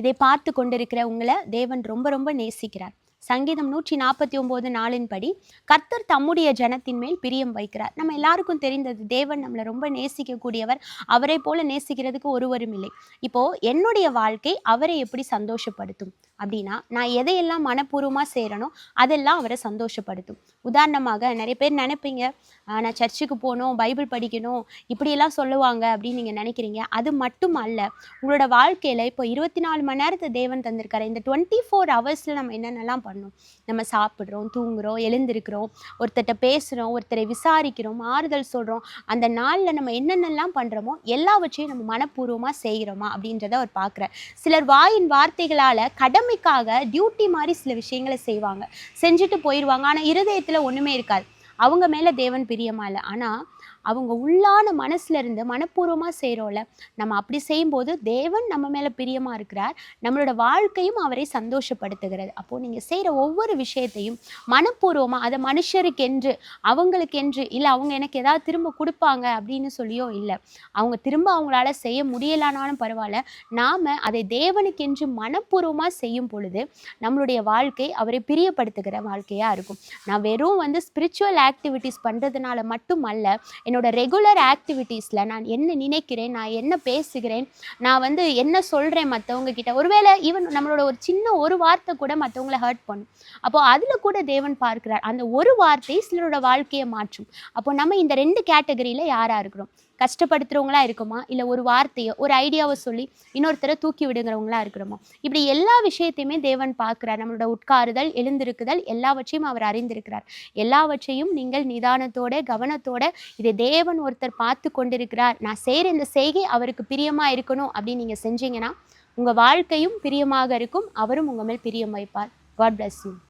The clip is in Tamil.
இதை பார்த்து கொண்டிருக்கிற உங்களை தேவன் ரொம்ப ரொம்ப நேசிக்கிறார். சங்கீதம் 149:4 படி கர்த்தர் தம்முடைய ஜனத்தின் மேல் பிரியம் வைக்கிறார். நம்ம எல்லாருக்கும் தெரிந்தது, தேவன் நம்மளை ரொம்ப நேசிக்கக்கூடியவர். அவரை போல நேசிக்கிறதுக்கு ஒருவரும் இல்லை. இப்போ என்னுடைய வாழ்க்கை அவரை எப்படி சந்தோஷப்படுத்தும் அப்படின்னா, நான் எதையெல்லாம் மனப்பூர்வமாக செய்கிறனோ அதெல்லாம் அவரை சந்தோஷப்படுத்தும். உதாரணமாக நிறைய பேர் நினைப்பீங்க, நான் சர்ச்சுக்கு போகணும், பைபிள் படிக்கணும், இப்படியெல்லாம் சொல்லுவாங்க அப்படின்னு நீங்கள் நினைக்கிறீங்க. அது மட்டும் அல்ல, உங்களோட வாழ்க்கையில் இப்போ 24 மணி நேரத்தை தேவன் தந்திருக்காரு. இந்த 24 ஹவர்ஸில் நம்ம என்னென்னலாம் பண்ணணும்? நம்ம சாப்பிட்றோம், தூங்குகிறோம், எழுந்திருக்கிறோம், ஒருத்தர்கிட்ட பேசுகிறோம், ஒருத்தரை விசாரிக்கிறோம், ஆறுதல் சொல்கிறோம். அந்த நாளில் நம்ம என்னென்னலாம் பண்ணுறோமோ எல்லாவற்றையும் நம்ம மனப்பூர்வமாக செய்கிறோமா அப்படின்றத அவர் பார்க்குறார். சிலர் வாயின் வார்த்தைகளால் கடமைக்காக டியூட்டி மாதிரி சில விஷயங்களை செய்வாங்க, செஞ்சுட்டு போயிடுவாங்க. ஆனால் இருதயத்தில் ஒன்றுமே இருக்காது. அவங்க மேலே தேவன் பிரியமா இல்லை. ஆனால் அவங்க உள்ளான மனசுல இருந்து மனப்பூர்வமாக செய்கிறோம்ல, நம்ம அப்படி செய்யும்போது தேவன் நம்ம மேலே பிரியமாக இருக்கிறார். நம்மளோட வாழ்க்கையும் அவரை சந்தோஷப்படுத்துகிறது. அப்போது நீங்கள் செய்கிற ஒவ்வொரு விஷயத்தையும் மனப்பூர்வமாக, அதை மனுஷருக்கென்று, அவங்களுக்கென்று இல்லை, அவங்க எனக்கு ஏதாவது திரும்ப கொடுப்பாங்க அப்படின்னு சொல்லியோ இல்லை, அவங்க திரும்ப அவங்களால செய்ய முடியலானாலும் பரவாயில்ல, நாம் அதை தேவனுக்கென்று மனப்பூர்வமாக செய்யும் பொழுது நம்மளுடைய வாழ்க்கை அவரை பிரியப்படுத்துகிற வாழ்க்கையாக இருக்கும். நான் வெறும் ஸ்பிரிச்சுவல் ஆக்டிவிட்டீஸ் பண்ணுறதுனால மட்டும் அல்ல, என்னோட ரெகுலர் ஆக்டிவிட்டீஸில் நான் என்ன நினைக்கிறேன், நான் என்ன பேசுகிறேன், நான் என்ன சொல்கிறேன் மற்றவங்க கிட்ட, ஒருவேளை ஈவன் நம்மளோட ஒரு சின்ன ஒரு வார்த்தை கூட மற்றவங்களை ஹர்ட் பண்ணும். அப்போது அதில் கூட தேவன் பார்க்கிறார். அந்த ஒரு வார்த்தை சிலரோட வாழ்க்கையை மாற்றும். அப்போ நம்ம இந்த 2 கேட்டகரியில் யாராக இருக்கிறோம்? கஷ்டப்படுத்துகிறவங்களா இருக்குமா, இல்லை ஒரு வார்த்தையோ ஒரு ஐடியாவை சொல்லி இன்னொருத்தரை தூக்கி விடுங்கிறவங்களா இருக்கிறோமா? இப்படி எல்லா விஷயத்தையுமே தேவன் பார்க்கிறார். நம்மளோட உட்காருதல், எழுந்திருக்குதல் எல்லாவற்றையும் அவர் அறிந்திருக்கிறார். எல்லாவற்றையும் நீங்கள் நிதானத்தோட, கவனத்தோட, இதை தேவன் ஒருத்தர் பார்த்து கொண்டிருக்கிறார், நான் செய்கிற இந்த செய்கை அவருக்கு பிரியமாக இருக்கணும் அப்படின்னு நீங்கள் செஞ்சீங்கன்னா உங்கள் வாழ்க்கையும் பிரியமாக இருக்கும். அவரும் உங்கள் மேல் பிரியம் வைப்பார். God bless you.